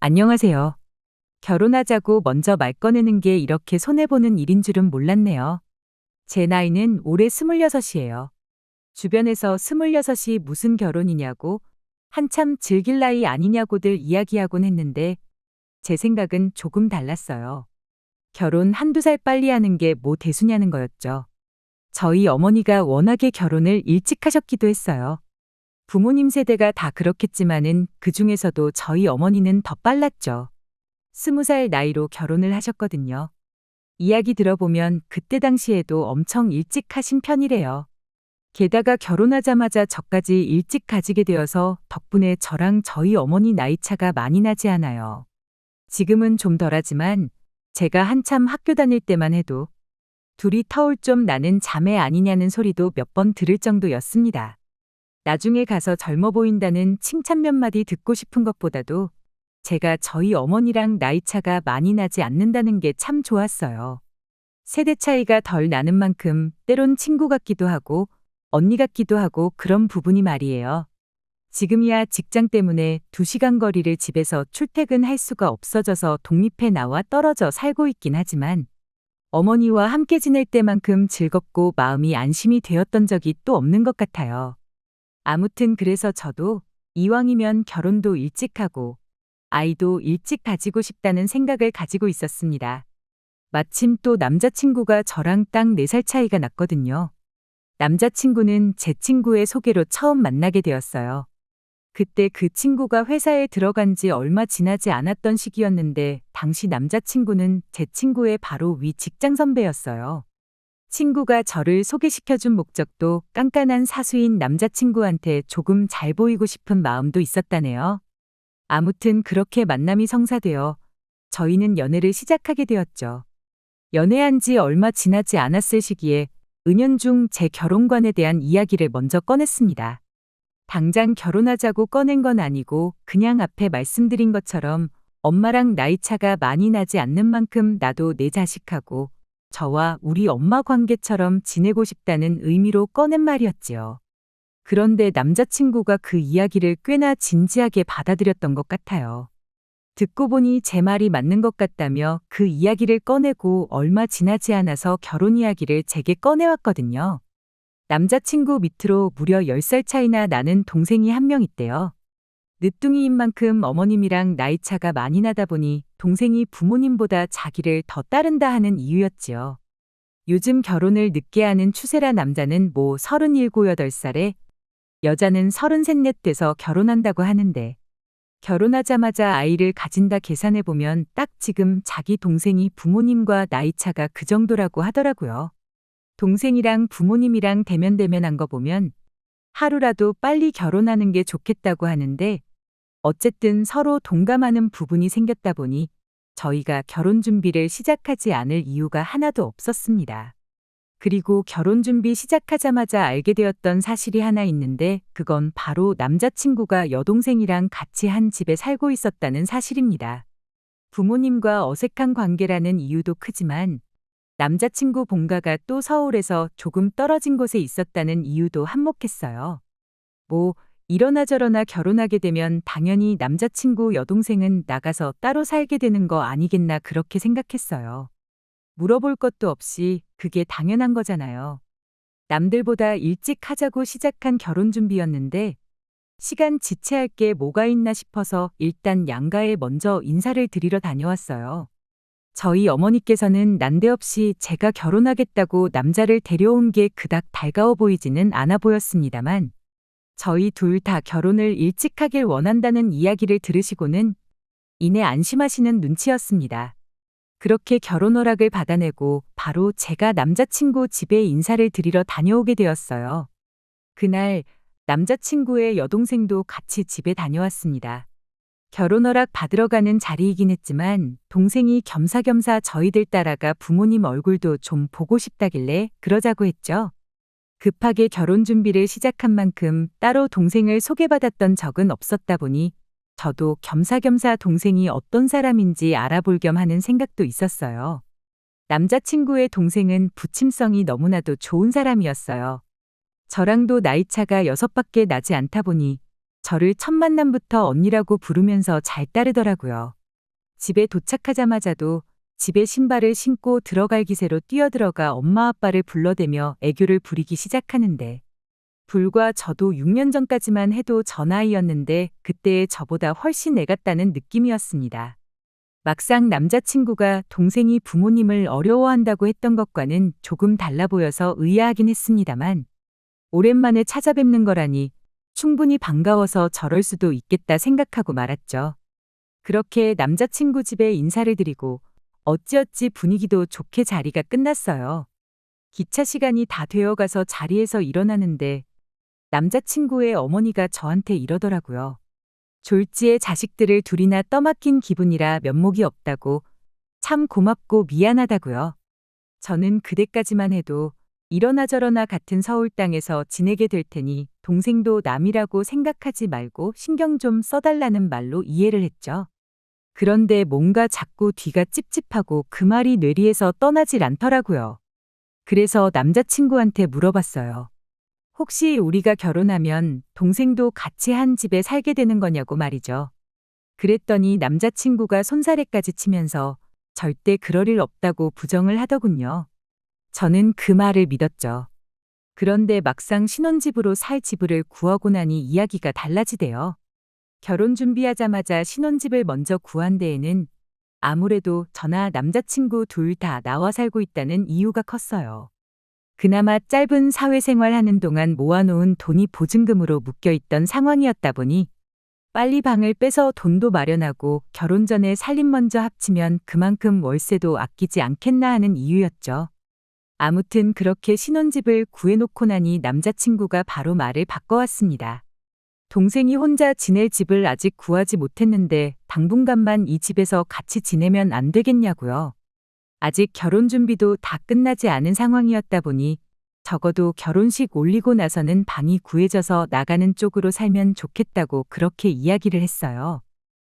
안녕하세요. 결혼하자고 먼저 말 꺼내는 게 이렇게 손해보는 일인 줄은 몰랐네요. 제 나이는 올해 26이에요. 주변에서 26이 무슨 결혼이냐고 한참 즐길 나이 아니냐고들 이야기하곤 했는데 제 생각은 조금 달랐어요. 결혼 한두 살 빨리 하는 게 뭐 대수냐는 거였죠. 저희 어머니가 워낙에 결혼을 일찍 하셨기도 했어요. 부모님 세대가 다 그렇겠지만은 그 중에서도 저희 어머니는 더 빨랐죠. 20살 나이로 결혼을 하셨거든요. 이야기 들어보면 그때 당시에도 엄청 일찍 하신 편이래요. 게다가 결혼하자마자 저까지 일찍 가지게 되어서 덕분에 저랑 저희 어머니 나이 차가 많이 나지 않아요. 지금은 좀 덜하지만 제가 한참 학교 다닐 때만 해도 둘이 터울 좀 나는 자매 아니냐는 소리도 몇 번 들을 정도였습니다. 나중에 가서 젊어 보인다는 칭찬 몇 마디 듣고 싶은 것보다도 제가 저희 어머니랑 나이 차가 많이 나지 않는다는 게 참 좋았어요. 세대 차이가 덜 나는 만큼 때론 친구 같기도 하고 언니 같기도 하고 그런 부분이 말이에요. 지금이야 직장 때문에 2시간 거리를 집에서 출퇴근할 수가 없어져서 독립해 나와 떨어져 살고 있긴 하지만 어머니와 함께 지낼 때만큼 즐겁고 마음이 안심이 되었던 적이 또 없는 것 같아요. 아무튼 그래서 저도 이왕이면 결혼도 일찍 하고 아이도 일찍 가지고 싶다는 생각을 가지고 있었습니다. 마침 또 남자친구가 저랑 딱 4살 차이가 났거든요. 남자친구는 제 친구의 소개로 처음 만나게 되었어요. 그때 그 친구가 회사에 들어간 지 얼마 지나지 않았던 시기였는데 당시 남자친구는 제 친구의 바로 위 직장 선배였어요. 친구가 저를 소개시켜준 목적도 깐깐한 사수인 남자친구한테 조금 잘 보이고 싶은 마음도 있었다네요. 아무튼 그렇게 만남이 성사되어 저희는 연애를 시작하게 되었죠. 연애한 지 얼마 지나지 않았을 시기에 은연중 제 결혼관에 대한 이야기를 먼저 꺼냈습니다. 당장 결혼하자고 꺼낸 건 아니고 그냥 앞에 말씀드린 것처럼 엄마랑 나이 차가 많이 나지 않는 만큼 나도 내 자식하고 저와 우리 엄마 관계처럼 지내고 싶다는 의미로 꺼낸 말이었지요. 그런데 남자친구가 그 이야기를 꽤나 진지하게 받아들였던 것 같아요. 듣고 보니 제 말이 맞는 것 같다며 그 이야기를 꺼내고 얼마 지나지 않아서 결혼 이야기를 제게 꺼내왔거든요. 남자친구 밑으로 무려 10살 차이나 나는 동생이 한 명 있대요. 늦둥이인 만큼 어머님이랑 나이 차가 많이 나다 보니 동생이 부모님보다 자기를 더 따른다 하는 이유였지요. 요즘 결혼을 늦게 하는 추세라 남자는 뭐 37, 8살에 여자는 33, 4 돼서 결혼한다고 하는데 결혼하자마자 아이를 가진다 계산해보면 딱 지금 자기 동생이 부모님과 나이 차가 그 정도라고 하더라고요. 동생이랑 부모님이랑 대면대면한 거 보면 하루라도 빨리 결혼하는 게 좋겠다고 하는데 어쨌든 서로 동감하는 부분이 생겼다 보니 저희가 결혼 준비를 시작하지 않을 이유가 하나도 없었습니다. 그리고 결혼 준비 시작하자마자 알게 되었던 사실이 하나 있는데 그건 바로 남자친구가 여동생이랑 같이 한 집에 살고 있었다는 사실입니다. 부모님과 어색한 관계라는 이유도 크지만 남자친구 본가가 또 서울에서 조금 떨어진 곳에 있었다는 이유도 한몫했어요. 뭐 이러나 저러나 결혼하게 되면 당연히 남자친구 여동생은 나가서 따로 살게 되는 거 아니겠나 그렇게 생각했어요. 물어볼 것도 없이 그게 당연한 거잖아요. 남들보다 일찍 하자고 시작한 결혼 준비였는데 시간 지체할 게 뭐가 있나 싶어서 일단 양가에 먼저 인사를 드리러 다녀왔어요. 저희 어머니께서는 난데없이 제가 결혼하겠다고 남자를 데려온 게 그닥 달가워 보이지는 않아 보였습니다만 저희 둘 다 결혼을 일찍 하길 원한다는 이야기를 들으시고는 이내 안심하시는 눈치였습니다. 그렇게 결혼 허락을 받아내고 바로 제가 남자친구 집에 인사를 드리러 다녀오게 되었어요. 그날 남자친구의 여동생도 같이 집에 다녀왔습니다. 결혼 허락 받으러 가는 자리이긴 했지만 동생이 겸사겸사 저희들 따라가 부모님 얼굴도 좀 보고 싶다길래 그러자고 했죠. 급하게 결혼 준비를 시작한 만큼 따로 동생을 소개받았던 적은 없었다 보니 저도 겸사겸사 동생이 어떤 사람인지 알아볼 겸 하는 생각도 있었어요. 남자친구의 동생은 부침성이 너무나도 좋은 사람이었어요. 저랑도 나이 차가 6밖에 나지 않다 보니 저를 첫 만남부터 언니라고 부르면서 잘 따르더라고요. 집에 도착하자마자도 집에 신발을 신고 들어갈 기세로 뛰어들어가 엄마 아빠를 불러대며 애교를 부리기 시작하는데, 불과 저도 6년 전까지만 해도 저 나이였는데 그때의 저보다 훨씬 애같다는 느낌이었습니다. 막상 남자친구가 동생이 부모님을 어려워한다고 했던 것과는 조금 달라 보여서 의아하긴 했습니다만, 오랜만에 찾아뵙는 거라니 충분히 반가워서 저럴 수도 있겠다 생각하고 말았죠. 그렇게 남자친구 집에 인사를 드리고 어찌어찌 분위기도 좋게 자리가 끝났어요. 기차 시간이 다 되어가서 자리에서 일어나는데 남자친구의 어머니가 저한테 이러더라고요. 졸지에 자식들을 둘이나 떠맡긴 기분이라 면목이 없다고, 참 고맙고 미안하다고요. 저는 그때까지만 해도 이러나 저러나 같은 서울 땅에서 지내게 될 테니 동생도 남이라고 생각하지 말고 신경 좀 써달라는 말로 이해를 했죠. 그런데 뭔가 자꾸 뒤가 찝찝하고 그 말이 뇌리에서 떠나질 않더라고요. 그래서 남자친구한테 물어봤어요. 혹시 우리가 결혼하면 동생도 같이 한 집에 살게 되는 거냐고 말이죠. 그랬더니 남자친구가 손사래까지 치면서 절대 그럴 일 없다고 부정을 하더군요. 저는 그 말을 믿었죠. 그런데 막상 신혼집으로 살 집을 구하고 나니 이야기가 달라지대요. 결혼 준비하자마자 신혼집을 먼저 구한 데에는 아무래도 저나 남자친구 둘 다 나와 살고 있다는 이유가 컸어요. 그나마 짧은 사회생활 하는 동안 모아놓은 돈이 보증금으로 묶여있던 상황이었다 보니 빨리 방을 빼서 돈도 마련하고 결혼 전에 살림 먼저 합치면 그만큼 월세도 아끼지 않겠나 하는 이유였죠. 아무튼 그렇게 신혼집을 구해놓고 나니 남자친구가 바로 말을 바꿔왔습니다. 동생이 혼자 지낼 집을 아직 구하지 못했는데 당분간만 이 집에서 같이 지내면 안 되겠냐고요. 아직 결혼 준비도 다 끝나지 않은 상황이었다 보니 적어도 결혼식 올리고 나서는 방이 구해져서 나가는 쪽으로 살면 좋겠다고 그렇게 이야기를 했어요.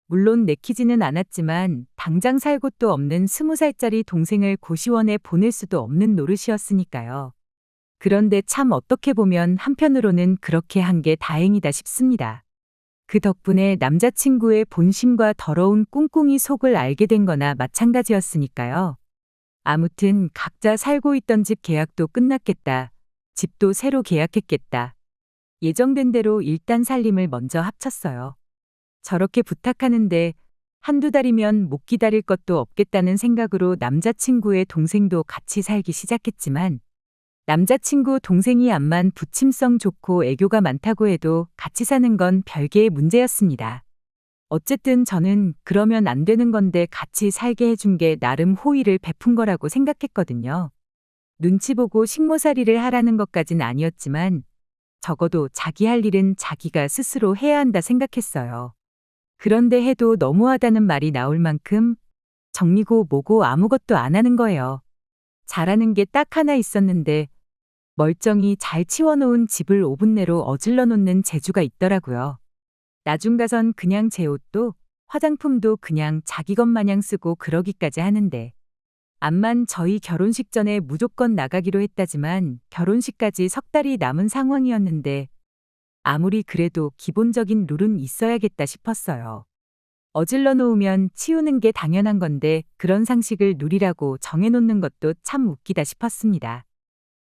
물론 내키지는 않았지만 당장 살 곳도 없는 20살짜리 동생을 고시원에 보낼 수도 없는 노릇이었으니까요. 그런데 참 어떻게 보면 한편으로는 그렇게 한 게 다행이다 싶습니다. 그 덕분에 남자친구의 본심과 더러운 꿍꿍이 속을 알게 된 거나 마찬가지였으니까요. 아무튼 각자 살고 있던 집 계약도 끝났겠다. 집도 새로 계약했겠다. 예정된 대로 일단 살림을 먼저 합쳤어요. 저렇게 부탁하는데 한두 달이면 못 기다릴 것도 없겠다는 생각으로 남자친구의 동생도 같이 살기 시작했지만, 남자친구 동생이 암만 부침성 좋고 애교가 많다고 해도 같이 사는 건 별개의 문제였습니다. 어쨌든 저는 그러면 안 되는 건데 같이 살게 해준 게 나름 호의를 베푼 거라고 생각했거든요. 눈치 보고 식모살이를 하라는 것까진 아니었지만 적어도 자기 할 일은 자기가 스스로 해야 한다 생각했어요. 그런데 해도 너무하다는 말이 나올 만큼 정리고 뭐고 아무것도 안 하는 거예요. 잘하는 게 딱 하나 있었는데 멀쩡히 잘 치워놓은 집을 5분 내로 어질러 놓는 재주가 있더라고요. 나중 가선 그냥 제 옷도 화장품도 그냥 자기 것 마냥 쓰고 그러기까지 하는데, 암만 저희 결혼식 전에 무조건 나가기로 했다지만 결혼식까지 석 달이 남은 상황이었는데 아무리 그래도 기본적인 룰은 있어야겠다 싶었어요. 어질러 놓으면 치우는 게 당연한 건데 그런 상식을 누리라고 정해놓는 것도 참 웃기다 싶었습니다.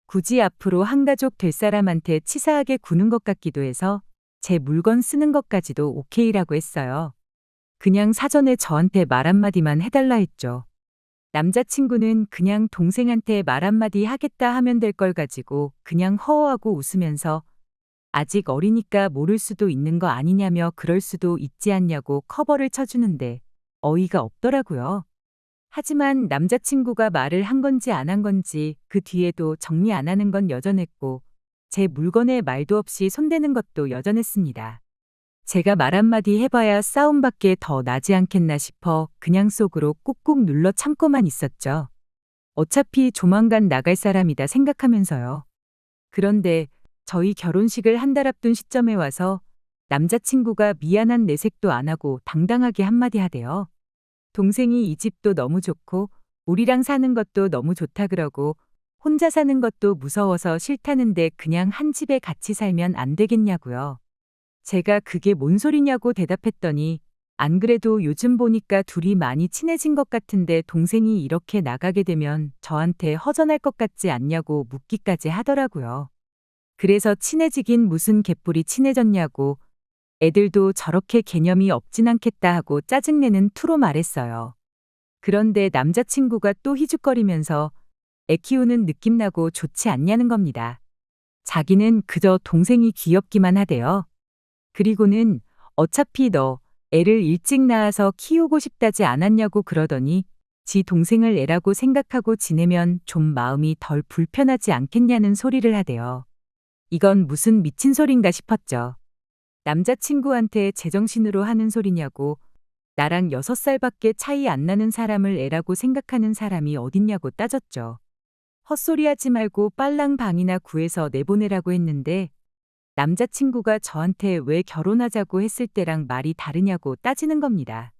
굳이 앞으로 한가족 될 사람한테 치사하게 구는 것 같기도 해서 제 물건 쓰는 것까지도 오케이라고 했어요. 그냥 사전에 저한테 말 한마디만 해달라 했죠. 남자친구는 그냥 동생한테 말 한마디 하겠다 하면 될 걸 가지고 그냥 허허하고 웃으면서 아직 어리니까 모를 수도 있는 거 아니냐며 그럴 수도 있지 않냐고 커버를 쳐주는데 어이가 없더라고요. 하지만 남자친구가 말을 한 건지 안 한 건지 그 뒤에도 정리 안 하는 건 여전했고 제 물건에 말도 없이 손대는 것도 여전했습니다. 제가 말 한마디 해봐야 싸움밖에 더 나지 않겠나 싶어 그냥 속으로 꾹꾹 눌러 참고만 있었죠. 어차피 조만간 나갈 사람이다 생각하면서요. 그런데 저희 결혼식을 한 달 앞둔 시점에 와서 남자친구가 미안한 내색도 안 하고 당당하게 한마디 하대요. 동생이 이 집도 너무 좋고 우리랑 사는 것도 너무 좋다 그러고 혼자 사는 것도 무서워서 싫다는데 그냥 한 집에 같이 살면 안 되겠냐고요. 제가 그게 뭔 소리냐고 대답했더니 안 그래도 요즘 보니까 둘이 많이 친해진 것 같은데 동생이 이렇게 나가게 되면 저한테 허전할 것 같지 않냐고 묻기까지 하더라고요. 그래서 친해지긴 무슨 개뿔이 친해졌냐고 애들도 저렇게 개념이 없진 않겠다 하고 짜증내는 투로 말했어요. 그런데 남자친구가 또 희죽거리면서 애 키우는 느낌 나고 좋지 않냐는 겁니다. 자기는 그저 동생이 귀엽기만 하대요. 그리고는 어차피 너 애를 일찍 낳아서 키우고 싶다지 않았냐고 그러더니 지 동생을 애라고 생각하고 지내면 좀 마음이 덜 불편하지 않겠냐는 소리를 하대요. 이건 무슨 미친 소린가 싶었죠. 남자친구한테 제정신으로 하는 소리냐고 나랑 6살밖에 차이 안 나는 사람을 애라고 생각하는 사람이 어딨냐고 따졌죠. 헛소리하지 말고 빨랑 방이나 구해서 내보내라고 했는데 남자친구가 저한테 왜 결혼하자고 했을 때랑 말이 다르냐고 따지는 겁니다.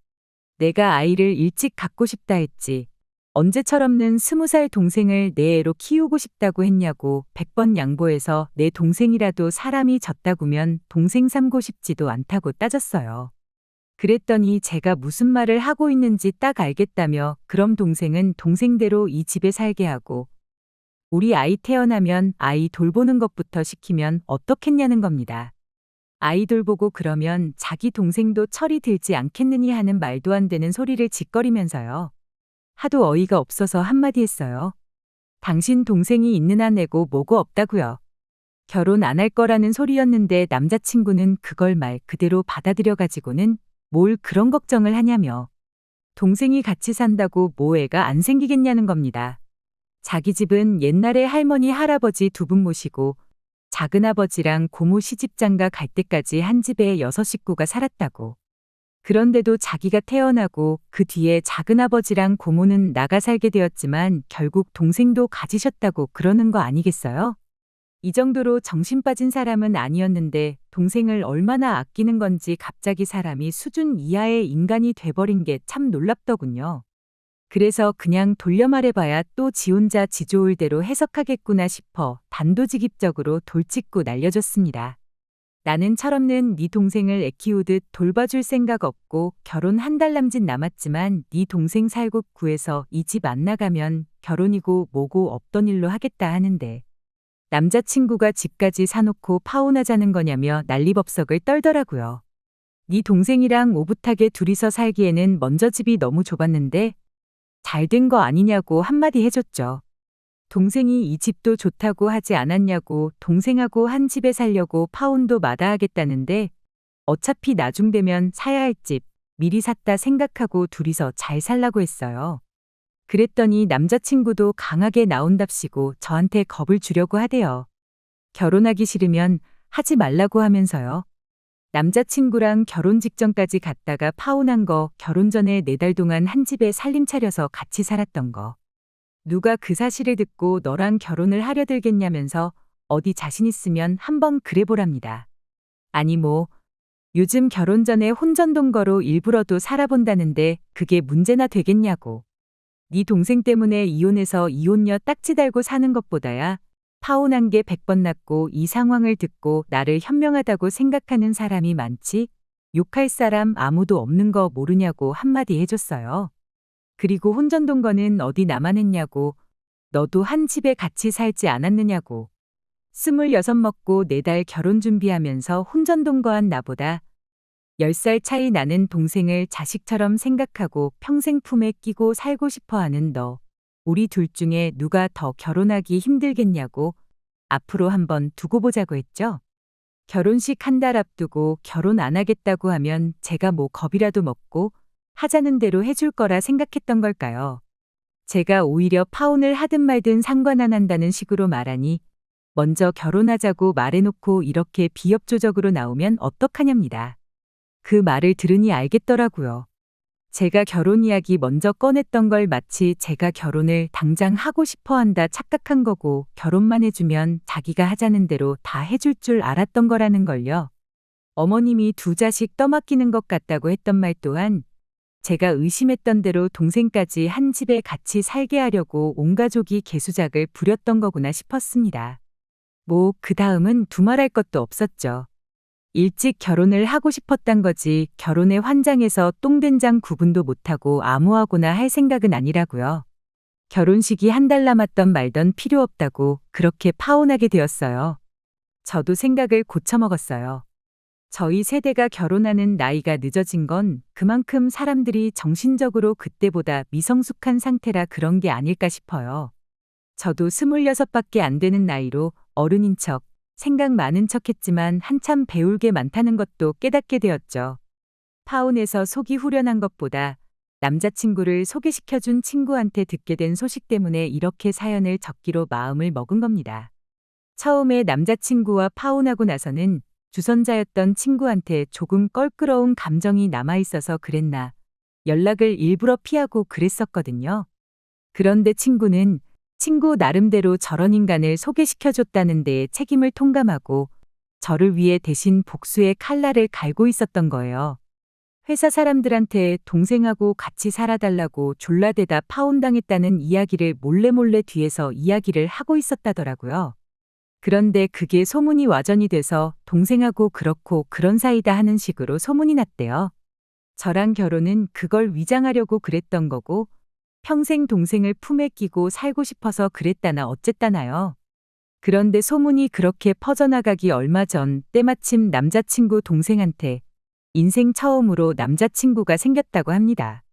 내가 아이를 일찍 갖고 싶다 했지. 언제처럼는 20살 동생을 내 애로 키우고 싶다고 했냐고 100번 양보해서 내 동생이라도 사람이 졌다구면 동생 삼고 싶지도 않다고 따졌어요. 그랬더니 제가 무슨 말을 하고 있는지 딱 알겠다며 그럼 동생은 동생대로 이 집에 살게 하고 우리 아이 태어나면 아이 돌보는 것부터 시키면 어떻겠냐는 겁니다. 아이 돌보고 그러면 자기 동생도 철이 들지 않겠느니 하는 말도 안 되는 소리를 짓거리면서요. 하도 어이가 없어서 한마디 했어요. 당신 동생이 있는 한 애고 뭐고 없다고요. 결혼 안 할 거라는 소리였는데 남자친구는 그걸 말 그대로 받아들여가지고는 뭘 그런 걱정을 하냐며 동생이 같이 산다고 뭐 애가 안 생기겠냐는 겁니다. 자기 집은 옛날에 할머니 할아버지 두 분 모시고 작은아버지랑 고모 시집장가 갈 때까지 한 집에 6식구가 살았다고. 그런데도 자기가 태어나고 그 뒤에 작은아버지랑 고모는 나가 살게 되었지만 결국 동생도 가지셨다고 그러는 거 아니겠어요? 이 정도로 정신 빠진 사람은 아니었는데 동생을 얼마나 아끼는 건지 갑자기 사람이 수준 이하의 인간이 돼버린 게 참 놀랍더군요. 그래서 그냥 돌려 말해봐야 또 지 혼자 지 좋을 대로 해석하겠구나 싶어 단도직입적으로 돌직구 날려줬습니다. 나는 철없는 네 동생을 애 키우듯 돌봐줄 생각 없고 결혼 한 달 남짓 남았지만 네 동생 살국 구해서 이 집 안 나가면 결혼이고 뭐고 없던 일로 하겠다 하는데 남자친구가 집까지 사놓고 파혼하자는 거냐며 난리법석을 떨더라고요. 네 동생이랑 오붓하게 둘이서 살기에는 먼저 집이 너무 좁았는데 잘 된 거 아니냐고 한마디 해줬죠. 동생이 이 집도 좋다고 하지 않았냐고 동생하고 한 집에 살려고 파혼도 마다하겠다는데 어차피 나중 되면 사야 할 집 미리 샀다 생각하고 둘이서 잘 살라고 했어요. 그랬더니 남자친구도 강하게 나온답시고 저한테 겁을 주려고 하대요. 결혼하기 싫으면 하지 말라고 하면서요. 남자친구랑 결혼 직전까지 갔다가 파혼한 거 결혼 전에 4달 동안 한 집에 살림 차려서 같이 살았던 거. 누가 그 사실을 듣고 너랑 결혼을 하려 들겠냐면서 어디 자신 있으면 한번 그래보랍니다. 아니 뭐 요즘 결혼 전에 혼전동거로 일부러도 살아본다는데 그게 문제나 되겠냐고. 네 동생 때문에 이혼해서 이혼녀 딱지 달고 사는 것보다야 파혼한 게 100번 낫고 이 상황을 듣고 나를 현명하다고 생각하는 사람이 많지 욕할 사람 아무도 없는 거 모르냐고 한마디 해줬어요. 그리고 혼전동거는 어디 나만 했냐고 너도 한 집에 같이 살지 않았느냐고 26 먹고 4달 결혼 준비하면서 혼전동거한 나보다 10살 차이 나는 동생을 자식처럼 생각하고 평생 품에 끼고 살고 싶어하는 너. 우리 둘 중에 누가 더 결혼하기 힘들겠냐고 앞으로 한번 두고 보자고 했죠. 결혼식 한 달 앞두고 결혼 안 하겠다고 하면 제가 뭐 겁이라도 먹고 하자는 대로 해줄 거라 생각했던 걸까요? 제가 오히려 파혼을 하든 말든 상관 안 한다는 식으로 말하니 먼저 결혼하자고 말해놓고 이렇게 비협조적으로 나오면 어떡하냐입니다. 그 말을 들으니 알겠더라고요. 제가 결혼 이야기 먼저 꺼냈던 걸 마치 제가 결혼을 당장 하고 싶어 한다 착각한 거고 결혼만 해주면 자기가 하자는 대로 다 해줄 줄 알았던 거라는 걸요. 어머님이 2 자식 떠맡기는 것 같다고 했던 말 또한 제가 의심했던 대로 동생까지 한 집에 같이 살게 하려고 온 가족이 개수작을 부렸던 거구나 싶었습니다. 뭐 그 다음은 두말할 것도 없었죠. 일찍 결혼을 하고 싶었단 거지 결혼의 환장에서 똥된장 구분도 못하고 아무하고나 할 생각은 아니라고요. 결혼식이 한 달 남았던 말던 필요 없다고 그렇게 파혼하게 되었어요. 저도 생각을 고쳐먹었어요. 저희 세대가 결혼하는 나이가 늦어진 건 그만큼 사람들이 정신적으로 그때보다 미성숙한 상태라 그런 게 아닐까 싶어요. 저도 26밖에 안 되는 나이로 어른인 척, 생각 많은 척 했지만 한참 배울 게 많다는 것도 깨닫게 되었죠. 파혼해서 속이 후련한 것보다 남자친구를 소개시켜준 친구한테 듣게 된 소식 때문에 이렇게 사연을 적기로 마음을 먹은 겁니다. 처음에 남자친구와 파혼하고 나서는 주선자였던 친구한테 조금 껄끄러운 감정이 남아있어서 그랬나 연락을 일부러 피하고 그랬었거든요. 그런데 친구는 친구 나름대로 저런 인간을 소개시켜줬다는 데에 책임을 통감하고 저를 위해 대신 복수의 칼날을 갈고 있었던 거예요. 회사 사람들한테 동생하고 같이 살아달라고 졸라대다 파혼당했다는 이야기를 몰래 뒤에서 이야기를 하고 있었다더라고요. 그런데 그게 소문이 와전이 돼서 동생하고 그렇고 그런 사이다 하는 식으로 소문이 났대요. 저랑 결혼은 그걸 위장하려고 그랬던 거고 평생 동생을 품에 끼고 살고 싶어서 그랬다나 어쨌다나요. 그런데 소문이 그렇게 퍼져나가기 얼마 전 때마침 남자친구 동생한테 인생 처음으로 남자친구가 생겼다고 합니다.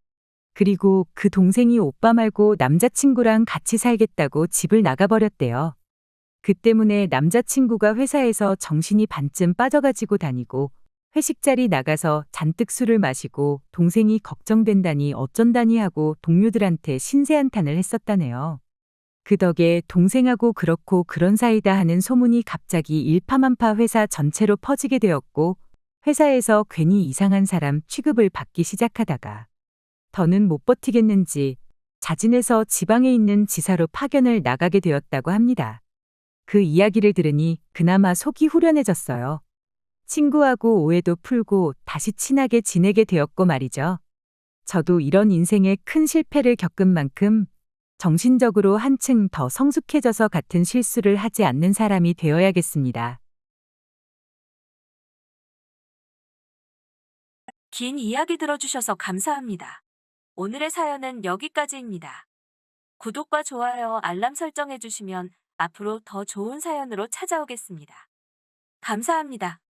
그리고 그 동생이 오빠 말고 남자친구랑 같이 살겠다고 집을 나가버렸대요. 그 때문에 남자친구가 회사에서 정신이 반쯤 빠져가지고 다니고 회식 자리 나가서 잔뜩 술을 마시고 동생이 걱정된다니 어쩐다니 하고 동료들한테 신세한탄을 했었다네요. 그 덕에 동생하고 그렇고 그런 사이다 하는 소문이 갑자기 일파만파 회사 전체로 퍼지게 되었고 회사에서 괜히 이상한 사람 취급을 받기 시작하다가 더는 못 버티겠는지 자진해서 지방에 있는 지사로 파견을 나가게 되었다고 합니다. 그 이야기를 들으니 그나마 속이 후련해졌어요. 친구하고 오해도 풀고 다시 친하게 지내게 되었고 말이죠. 저도 이런 인생의 큰 실패를 겪은 만큼 정신적으로 한층 더 성숙해져서 같은 실수를 하지 않는 사람이 되어야겠습니다. 긴 이야기 들어주셔서 감사합니다. 오늘의 사연은 여기까지입니다. 구독과 좋아요, 알람 설정해주시면 앞으로 더 좋은 사연으로 찾아오겠습니다. 감사합니다.